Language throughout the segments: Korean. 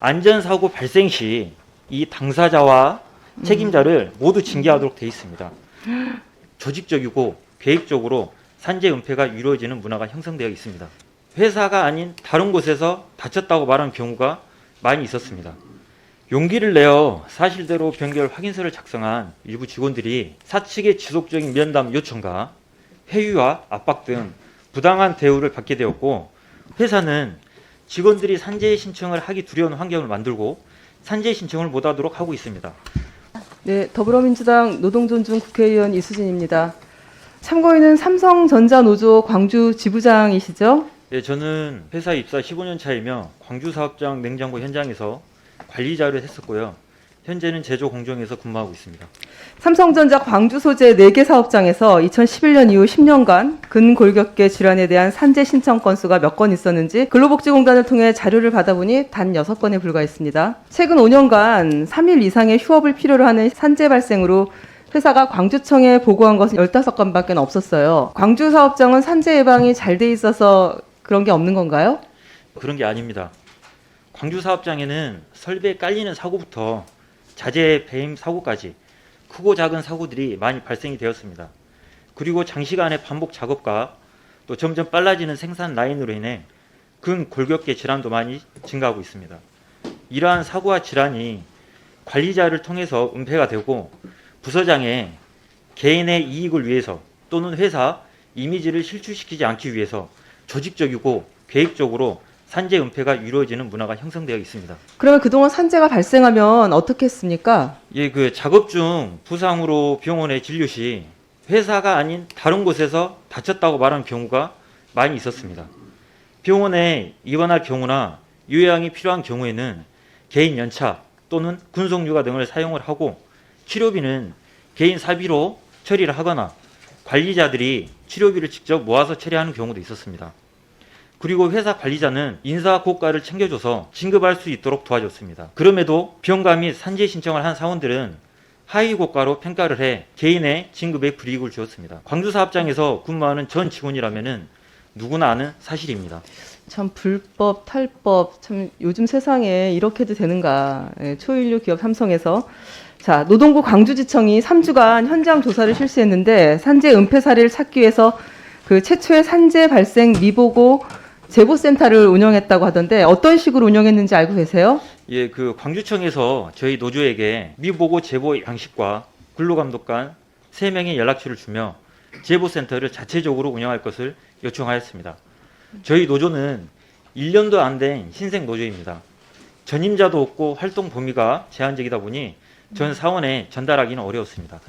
안전사고 발생 시 이 당사자와 책임자를 모두 징계하도록 되어 있습니다. 조직적이고 계획적으로 산재 은폐가 이루어지는 문화가 형성되어 있습니다. 회사가 아닌 다른 곳에서 다쳤다고 말하는 경우가 많이 있었습니다. 용기를 내어 사실대로 변결 확인서를 작성한 일부 직원들이 사측의 지속적인 면담 요청과 회유와 압박 등 부당한 대우를 받게 되었고, 회사는 직원들이 산재 신청을 하기 두려운 환경을 만들고 산재 신청을 못하도록 하고 있습니다. 네, 더불어민주당 노동존중 국회의원 이수진입니다. 참고인은 삼성전자 노조 광주 지부장이시죠? 네, 저는 회사 입사 15년 차이며 광주 사업장 냉장고 현장에서 관리자를 했었고요. 현재는 제조 공정에서 근무하고 있습니다. 삼성전자 광주 소재 4개 사업장에서 2011년 이후 10년간 근골격계 질환에 대한 산재 신청 건수가 몇 건 있었는지 근로복지공단을 통해 자료를 받아보니 단 6건에 불과했습니다. 최근 5년간 3일 이상의 휴업을 필요로 하는 산재 발생으로 회사가 광주청에 보고한 것은 15건밖에 없었어요. 광주 사업장은 산재 예방이 잘 돼 있어서 그런 게 없는 건가요? 그런 게 아닙니다. 광주 사업장에는 설비에 깔리는 사고부터 자재 배임 사고까지 크고 작은 사고들이 많이 발생이 되었습니다. 그리고 장시간의 반복 작업과 또 점점 빨라지는 생산 라인으로 인해 근골격계 질환도 많이 증가하고 있습니다. 이러한 사고와 질환이 관리자를 통해서 은폐가 되고 부서장의 개인의 이익을 위해서 또는 회사 이미지를 실추시키지 않기 위해서 조직적이고 계획적으로 산재 은폐가 이루어지는 문화가 형성되어 있습니다. 그러면 그동안 산재가 발생하면 어떻게 했습니까? 예, 작업 중 부상으로 병원에 진료 시 회사가 아닌 다른 곳에서 다쳤다고 말하는 경우가 많이 있었습니다. 병원에 입원할 경우나 요양이 필요한 경우에는 개인 연차 또는 군속휴가 등을 사용을 하고 치료비는 개인 사비로 처리를 하거나 관리자들이 치료비를 직접 모아서 처리하는 경우도 있었습니다. 그리고 회사 관리자는 인사 고가를 챙겨줘서 진급할 수 있도록 도와줬습니다. 그럼에도 병가 및 산재 신청을 한 사원들은 하위 고가로 평가를 해 개인의 진급에 불이익을 주었습니다. 광주 사업장에서 근무하는 전 직원이라면 누구나 아는 사실입니다. 참 불법, 탈법, 참 요즘 세상에 이렇게도 되는가. 예, 초일류 기업 삼성에서. 자, 노동부 광주지청이 3주간 현장 조사를 실시했는데 산재 은폐 사례를 찾기 위해서 그 최초의 산재 발생 미보고 제보센터를 운영했다고 하던데 어떤 식으로 운영했는지 알고 계세요? 예, 광주청에서 저희 노조에게 미보고 제보 양식과 근로감독관 3명의 연락처를 주며 제보센터를 자체적으로 운영할 것을 요청하였습니다. 저희 노조는 1년도 안 된 신생 노조입니다. 전임자도 없고 활동 범위가 제한적이다 보니 전 사원에 전달하기는 어려웠습니다.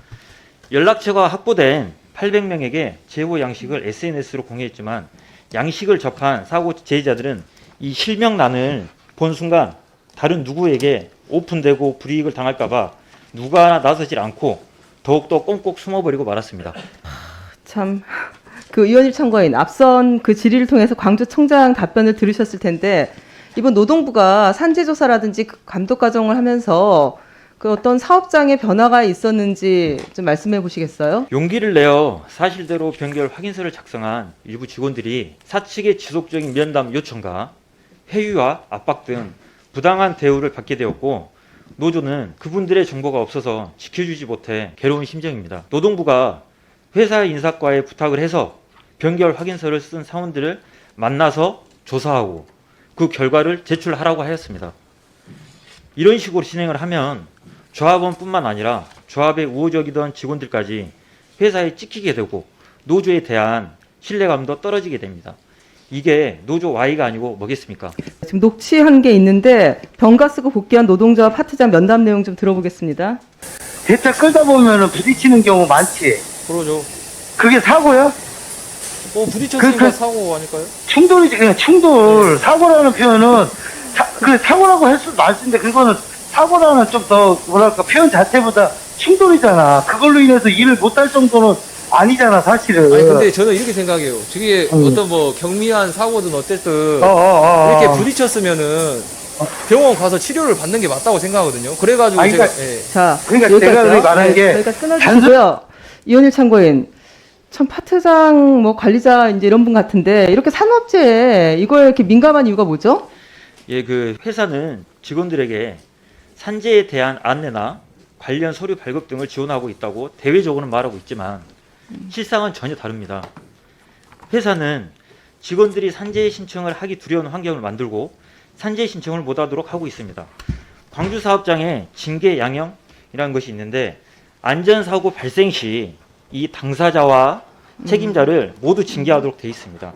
연락처가 확보된 800명에게 제보 양식을 SNS로 공유했지만 양식을 접한 사고 제의자들은 이 실명란을 본 순간 다른 누구에게 오픈되고 불이익을 당할까봐 누가 나서질 않고 더욱더 꽁꽁 숨어버리고 말았습니다. 참, 그 의원님 참고인 앞선 그 질의를 통해서 광주청장 답변을 들으셨을 텐데 이번 노동부가 산재조사라든지 그 감독 과정을 하면서 그 어떤 사업장의 변화가 있었는지 좀 말씀해 보시겠어요? 용기를 내어 사실대로 변결 확인서를 작성한 일부 직원들이 사측의 지속적인 면담 요청과 회유와 압박 등 부당한 대우를 받게 되었고, 노조는 그분들의 정보가 없어서 지켜주지 못해 괴로운 심정입니다. 노동부가 회사 인사과에 부탁을 해서 변결 확인서를 쓴 사원들을 만나서 조사하고 그 결과를 제출하라고 하였습니다. 이런 식으로 진행을 하면 조합원뿐만 아니라 조합에 우호적이던 직원들까지 회사에 찍히게 되고 노조에 대한 신뢰감도 떨어지게 됩니다. 이게 노조 Y가 아니고 뭐겠습니까? 지금 녹취한 게 있는데 병가 쓰고 복귀한 노동자와 파트장 면담 내용 좀 들어보겠습니다. 대차 끌다 보면은 부딪히는 경우 많지. 그러죠. 그게 사고야? 부딪혔으니까 사고 아닐까요? 충돌이지, 그냥 충돌. 사고라는 표현은 사고라고 할 수도 많은데 그거는 사고라는 좀 더 뭐랄까 표현 자체보다 충돌이잖아. 그걸로 인해서 일을 못할 정도는 아니잖아, 사실은. 아니 근데 저는 이렇게 생각해요. 저게 어떤 뭐 경미한 사고든 어쨌든 이렇게 부딪혔으면은 병원 가서 치료를 받는 게 맞다고 생각하거든요. 그래가지고 아니, 제가 그러니까 자, 그러니까 내가 여기까지요. 말하는 게 저희가 끊어주시고요. 이원일 참고인. 참 파트장 뭐 관리자 이제 이런 분 같은데 이렇게 산업재해 이거에 이렇게 민감한 이유가 뭐죠? 예, 회사는 직원들에게 산재에 대한 안내나 관련 서류 발급 등을 지원하고 있다고 대외적으로는 말하고 있지만 실상은 전혀 다릅니다. 회사는 직원들이 산재 신청을 하기 두려운 환경을 만들고 산재 신청을 못하도록 하고 있습니다. 광주 사업장에 징계 양형이라는 것이 있는데 안전사고 발생 시 이 당사자와 책임자를 모두 징계하도록 되어 있습니다.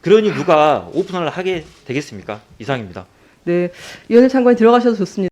그러니 누가 오픈을 하게 되겠습니까? 이상입니다. 네, 위원회 장관이 들어가셔도 좋습니다.